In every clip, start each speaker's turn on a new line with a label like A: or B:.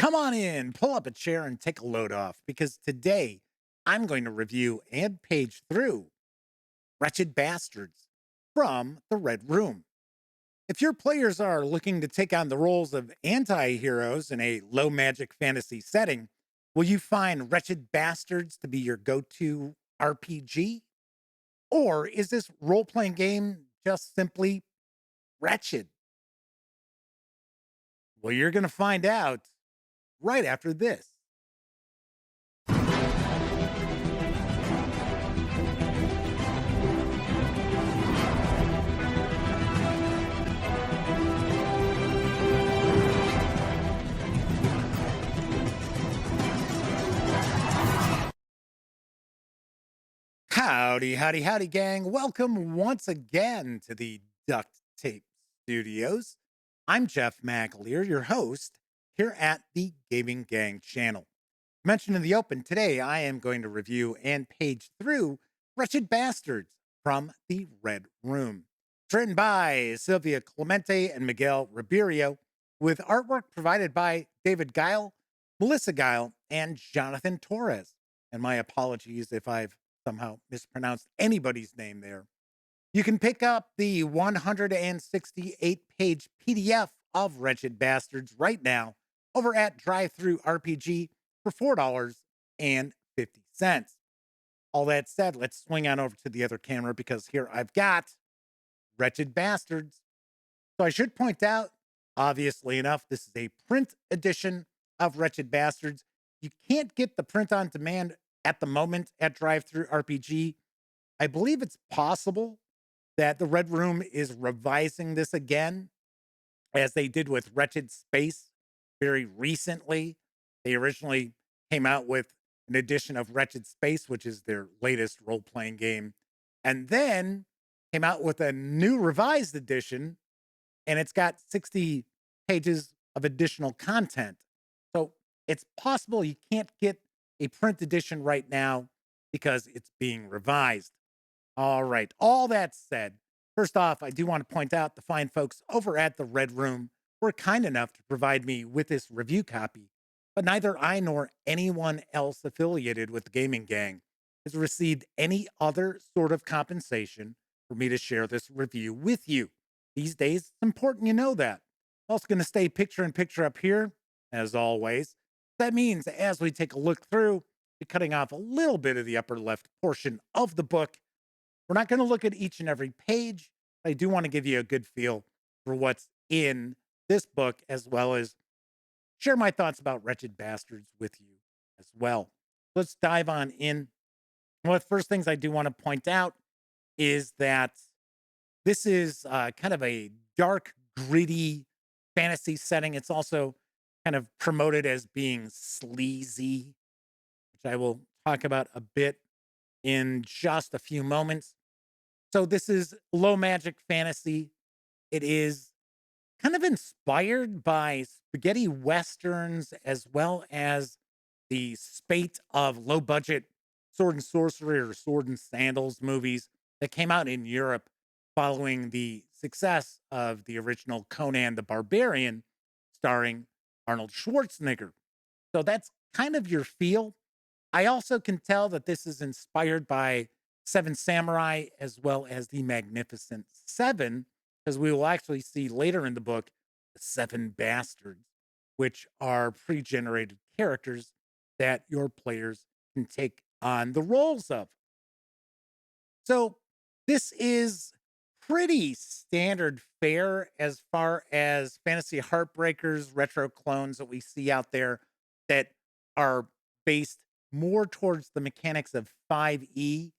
A: Come on in, pull up a chair, and take a load off because today I'm going to review and page through Wretched Bastards from the Red Room. If your players are looking to take on the roles of anti heroes in a low magic fantasy setting, will you find Wretched Bastards to be your go to RPG? Or is this role playing game just simply wretched? Well, you're going to find out right after this. Howdy, howdy, howdy, gang. Welcome once again to the Duct Tape Studios. I'm Jeff McAleer, your host here at the Gaming Gang channel. Mentioned in the open, today I am going to review and page through Wretched Bastards from the Red Room. It's written by Sylvia Clemente and Miguel Ribeiro, with artwork provided by David Guile, Melissa Guile, and Jonathan Torres. And my apologies if I've somehow mispronounced anybody's name there. You can pick up the 168-page PDF of Wretched Bastards right now over at DriveThruRPG for $4.50. All that said, let's swing on over to the other camera because here I've got Wretched Bastards. So I should point out, obviously enough, this is a print edition of Wretched Bastards. You can't get the print on demand at the moment at DriveThruRPG. I believe it's possible that the Red Room is revising this again, as they did with Wretched Space very recently. They originally came out with an edition of Wretched Space, which is their latest role playing game, and then came out with a new revised edition, and it's got 60 pages of additional content. So it's possible you can't get a print edition right now because it's being revised. All right. All that said, first off, I do want to point out the fine folks over at the Red Room were kind enough to provide me with this review copy, but neither I nor anyone else affiliated with the Gaming Gang has received any other sort of compensation for me to share this review with you. These days, it's important you know that. Also going to stay picture in picture up here, as always. That means as we take a look through, we're cutting off a little bit of the upper left portion of the book. We're not going to look at each and every page. I do want to give you a good feel for what's in this book, as well as share my thoughts about Wretched Bastards with you as well. Let's dive on in. One of the first things I do want to point out is that this is kind of a dark, gritty fantasy setting. It's also kind of promoted as being sleazy, which I will talk about a bit in just a few moments. So, this is low magic fantasy. It is kind of inspired by spaghetti westerns as well as the spate of low budget sword and sorcery or sword and sandals movies that came out in Europe following the success of the original Conan the Barbarian, starring Arnold Schwarzenegger. So that's kind of your feel. I also can tell that this is inspired by Seven Samurai as well as the Magnificent Seven, because we will actually see later in the book the Seven Bastards, which are pre generated characters that your players can take on the roles of. So this is pretty standard fare as far as fantasy heartbreakers, retro clones that we see out there that are based more towards the mechanics of 5e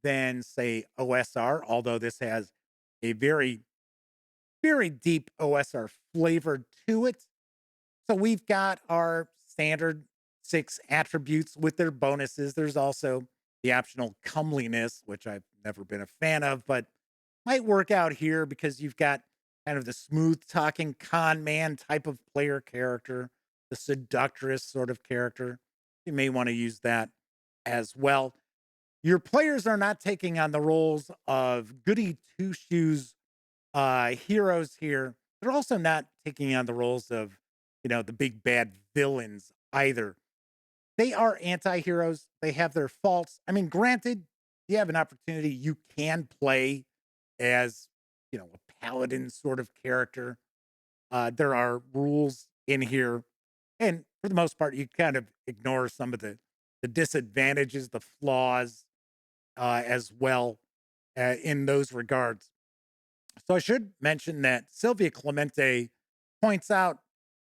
A: than, say, OSR, although this has a very, very deep OSR flavor to it. So we've got our standard 6 attributes with their bonuses. There's also the optional comeliness, which I've never been a fan of, but might work out here because you've got kind of the smooth talking con man type of player character, the seductress sort of character. You may want to use that as well. Your players are not taking on the roles of goody two shoes heroes here. They're also not taking on the roles of the big bad villains either. They are anti-heroes. They have their faults. I mean, granted, you have an opportunity, you can play as, a paladin sort of character. There are rules in here, and for the most part, you kind of ignore some of the disadvantages, the flaws, as well, in those regards. So I should mention that Sylvia Clemente points out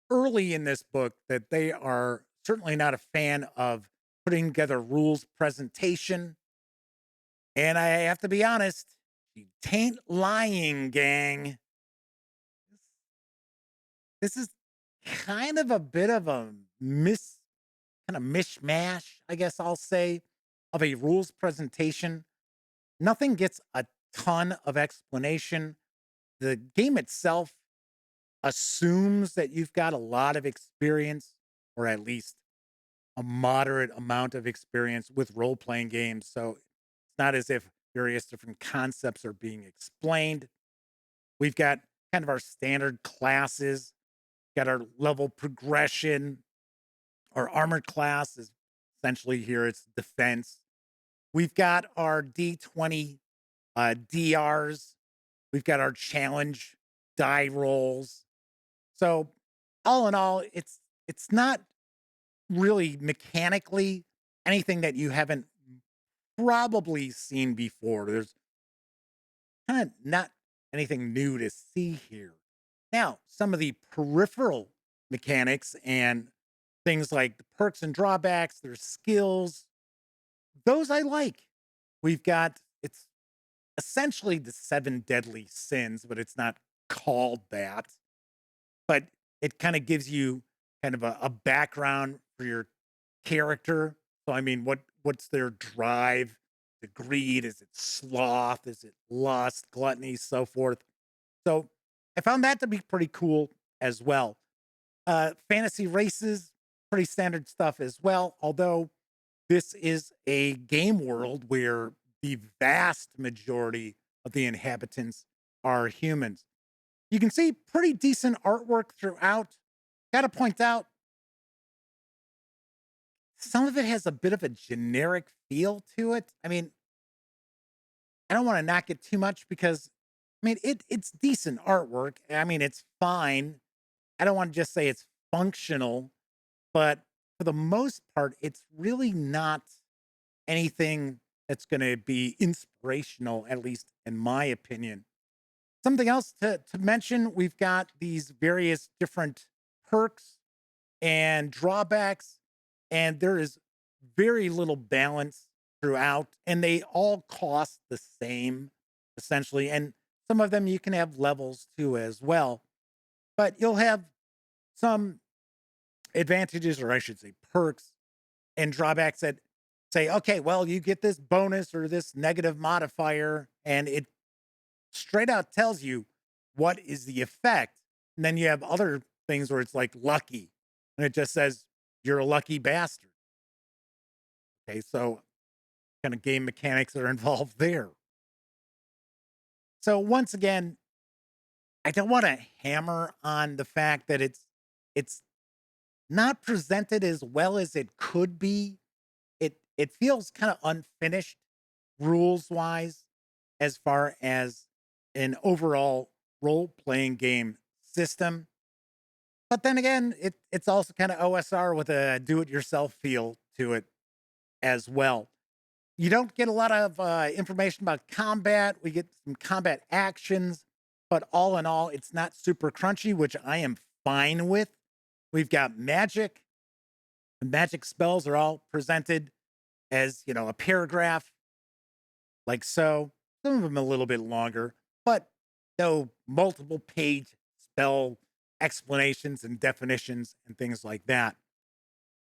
A: early in this book that they are certainly not a fan of putting together rules presentation. And I have to be honest, she tain't lying, gang. This is kind of a bit of a kind of mishmash, I guess I'll say, of a rules presentation. Nothing gets a ton of explanation. The game itself assumes that you've got a lot of experience, or at least a moderate amount of experience with role playing games. So it's not as if various different concepts are being explained. We've got kind of our standard classes, got our level progression. Our armored class is essentially here, it's defense. We've got our D20 DRs. We've got our challenge die rolls. So all in all, it's not really mechanically anything that you haven't probably seen before. There's kind of not anything new to see here. Now, some of the peripheral mechanics and things like the perks and drawbacks, their skills, those I like. We've got it's essentially the seven deadly sins, but it's not called that. But it kind of gives you kind of a background for your character. So I mean, what's their drive? The greed? Is it sloth? Is it lust, gluttony, so forth? So I found that to be pretty cool as well. Fantasy races, pretty standard stuff as well. Although this is a game world where the vast majority of the inhabitants are humans. You can see pretty decent artwork throughout. Got to point out, some of it has a bit of a generic feel to it. I mean, I don't want to knock it too much because, I mean, it's decent artwork. I mean, it's fine. I don't want to just say it's functional, but for the most part, it's really not anything that's going to be inspirational, at least in my opinion. Something else to mention, we've got these various different perks and drawbacks, and there is very little balance throughout, and they all cost the same essentially. And some of them you can have levels to as well, but you'll have some advantages, or I should say perks and drawbacks that say, okay, well, you get this bonus or this negative modifier, and it straight out tells you what is the effect. And then you have other things where it's like lucky, and it just says you're a lucky bastard. Okay, so kind of game mechanics are involved there. So once again, I don't want to hammer on the fact that it's not presented as well as it could be. It feels kind of unfinished rules wise as far as an overall role playing game system. But then again, it's also kind of OSR with a do it yourself feel to it as well. You don't get a lot of information about combat. We get some combat actions, but all in all, it's not super crunchy, which I am fine with. We've got magic. The magic spells are all presented as, a paragraph like so. Some of them a little bit longer, but no multiple page spell explanations and definitions and things like that.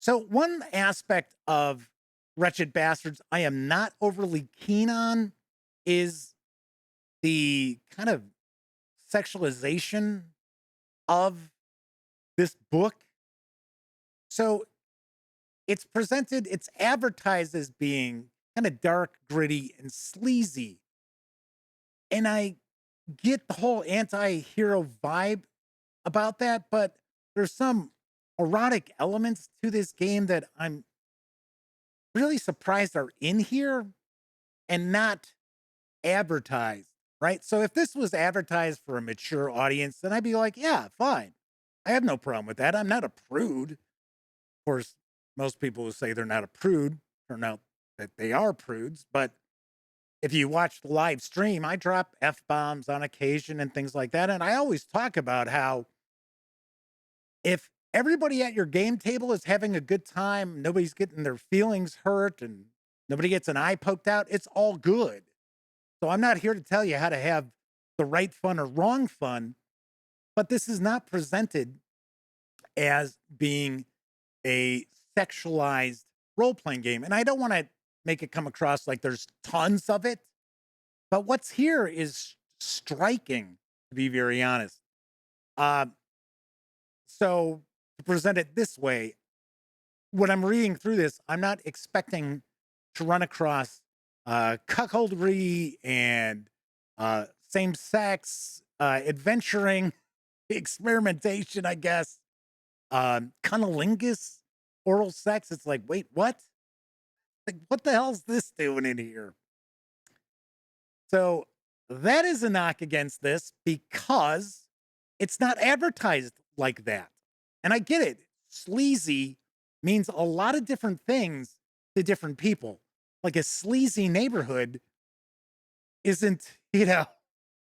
A: So, one aspect of Wretched Bastards I am not overly keen on is the kind of sexualization of this book. So, it's advertised as being kind of dark, gritty, and sleazy. And I get the whole anti hero vibe about that, but there's some erotic elements to this game that I'm really surprised are in here and not advertised, right? So if this was advertised for a mature audience, then I'd be like, yeah, fine. I have no problem with that. I'm not a prude. Of course, most people who say they're not a prude turn out that they are prudes. But if you watch the live stream, I drop F bombs on occasion and things like that. And I always talk about how if everybody at your game table is having a good time, nobody's getting their feelings hurt and nobody gets an eye poked out, it's all good. So I'm not here to tell you how to have the right fun or wrong fun, but this is not presented as being a sexualized role playing game. And I don't want to make it come across like there's tons of it, but what's here is striking, to be very honest. Uh, so to present it this way, when I'm reading through this, I'm not expecting to run across cuckoldry and same sex adventuring experimentation, I guess. Cunnilingus, oral sex. It's like, wait, what? Like, what the hell's this doing in here? So that is a knock against this because it's not advertised like that. And I get it. Sleazy means a lot of different things to different people. Like a sleazy neighborhood isn't,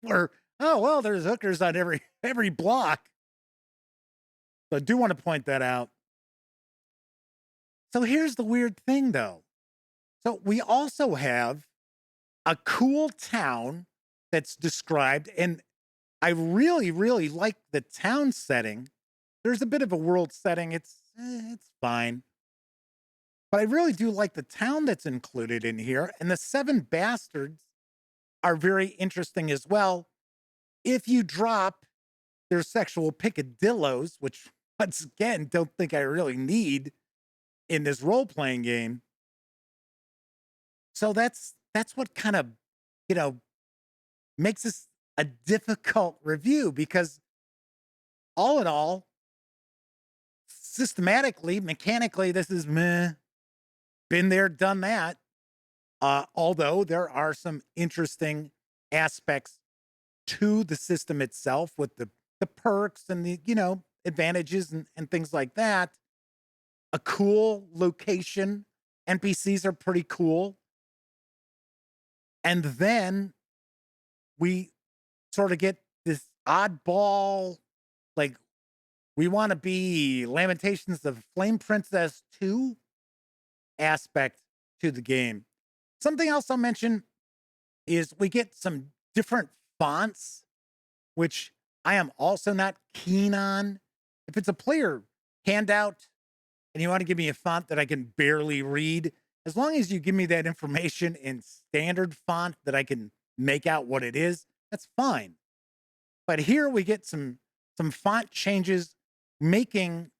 A: where, oh well, there's hookers on every block. So I do want to point that out. So here's the weird thing though. So we also have a cool town that's described, and I really, really like the town setting. There's a bit of a world setting. It's fine. But I really do like the town that's included in here. And the seven bastards are very interesting as well. If you drop their sexual picadillos, which once again, don't think I really need in this role-playing game. So that's what kind of, you know, makes this a difficult review because all in all, systematically, mechanically, this is meh. Been there, done that. Although there are some interesting aspects to the system itself with the perks and the, advantages and things like that. A cool location. NPCs are pretty cool. And then we sort of get this oddball, like, we want to be Lamentations of Flame Princess 2 aspect to the game. Something else I'll mention is we get some different fonts, which I am also not keen on. If it's a player handout and you want to give me a font that I can barely read, as long as you give me that information in standard font that I can make out what it is, that's fine. But here we get some font changes making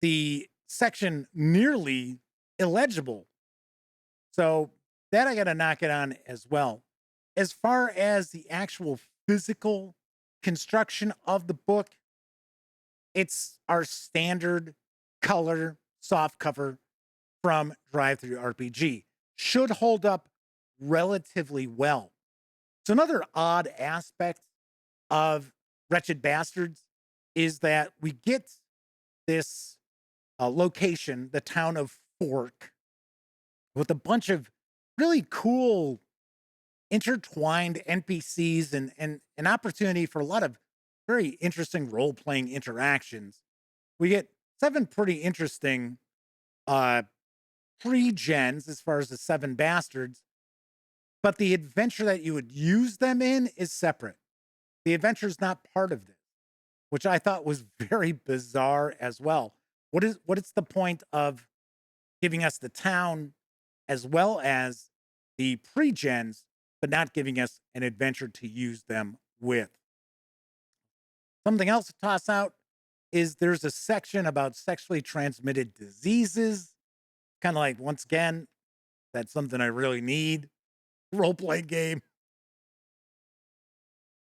A: the section nearly illegible. So that I got to knock it on as well. As far as the actual physical construction of the book, it's our standard color soft cover from DriveThruRPG. Should hold up relatively well. So another odd aspect of Wretched Bastards is that we get this location, the town of Fork, with a bunch of really cool intertwined NPCs and an opportunity for a lot of very interesting role playing interactions. We get seven pretty interesting uh, pre-gens as far as the seven bastards, but the adventure that you would use them in is separate. The adventure is not part of this, which I thought was very bizarre as well. What is the point of giving us the town as well as the pre-gens, but not giving us an adventure to use them with? Something else to toss out is there's a section about sexually transmitted diseases. Kind of like, once again, that's something I really need. Role play game.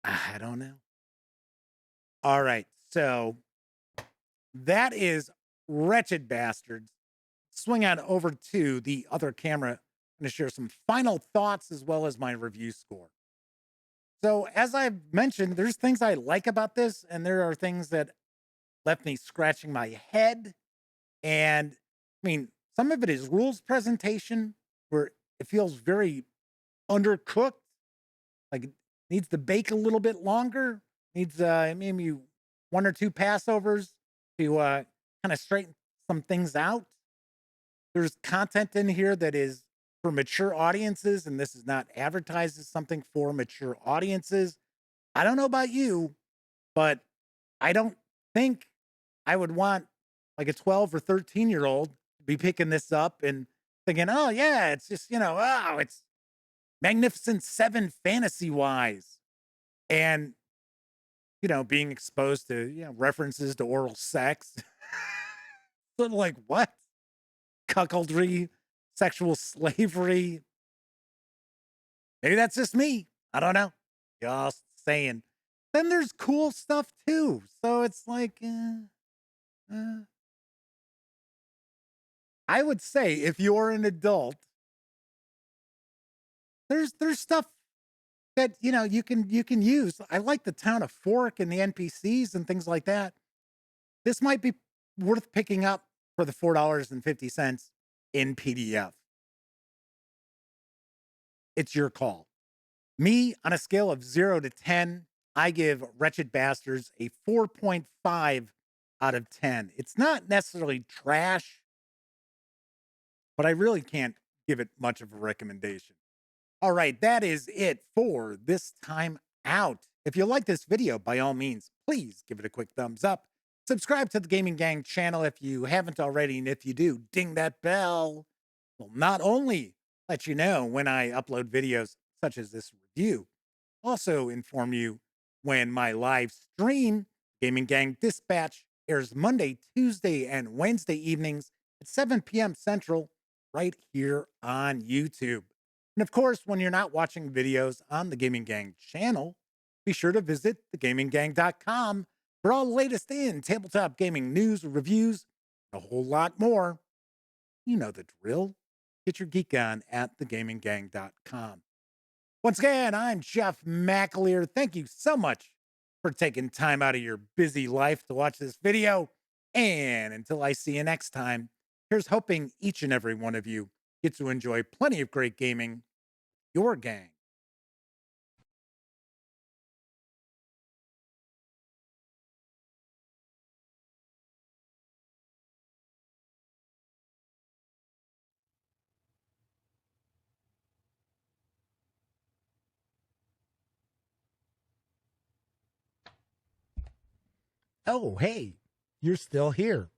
A: I don't know. All right. So That is Wretched Bastards. Swing on over to the other camera. I'm going to share some final thoughts as well as my review score. So, as I've mentioned, there's things I like about this, and there are things that left me scratching my head. And I mean, some of it is rules presentation where it feels very undercooked, like it needs to bake a little bit longer, needs maybe one or two passovers to kind of straighten some things out. There's content in here that is for mature audiences, and this is not advertised as something for mature audiences. I don't know about you, but I don't think I would want like a 12 or 13-year-old to be picking this up and thinking, oh, yeah, it's just, oh, it's Magnificent Seven fantasy wise. And, being exposed to, references to oral sex. Sort of like, what? Cuckoldry, sexual slavery. Maybe that's just me. I don't know. Just saying. Then there's cool stuff too. So it's like, I would say if you're an adult, there's stuff that you can use. I like the town of Fork and the NPCs and things like that. This might be worth picking up for the $4.50 in PDF. It's your call. Me, on a scale of 0 to 10, I give Wretched Bastards a 4.5 out of 10. It's not necessarily trash, but I really can't give it much of a recommendation. All right, that is it for this time out. If you like this video, by all means, please give it a quick thumbs up. Subscribe to the Gaming Gang channel if you haven't already, and if you do, ding that bell. Will not only let you know when I upload videos such as this review, also inform you when my live stream, Gaming Gang Dispatch, airs Monday, Tuesday, and Wednesday evenings at 7 p.m. Central, right here on YouTube. And of course, when you're not watching videos on the Gaming Gang channel, be sure to visit thegaminggang.com for all the latest in tabletop gaming news, reviews, and a whole lot more. You know the drill. Get your geek on at thegaminggang.com. Once again, I'm Jeff McAleer. Thank you so much for taking time out of your busy life to watch this video. And until I see you next time, here's hoping each and every one of you get to enjoy plenty of great gaming. Your gang. Oh, hey, you're still here.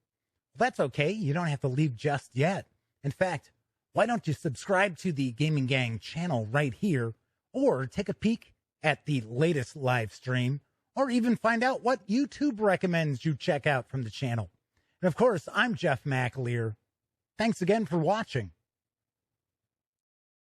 A: That's okay. You don't have to leave just yet. In fact, why don't you subscribe to the Gaming Gang channel right here, or take a peek at the latest live stream, or even find out what YouTube recommends you check out from the channel. And of course, I'm Jeff McAleer. Thanks again for watching.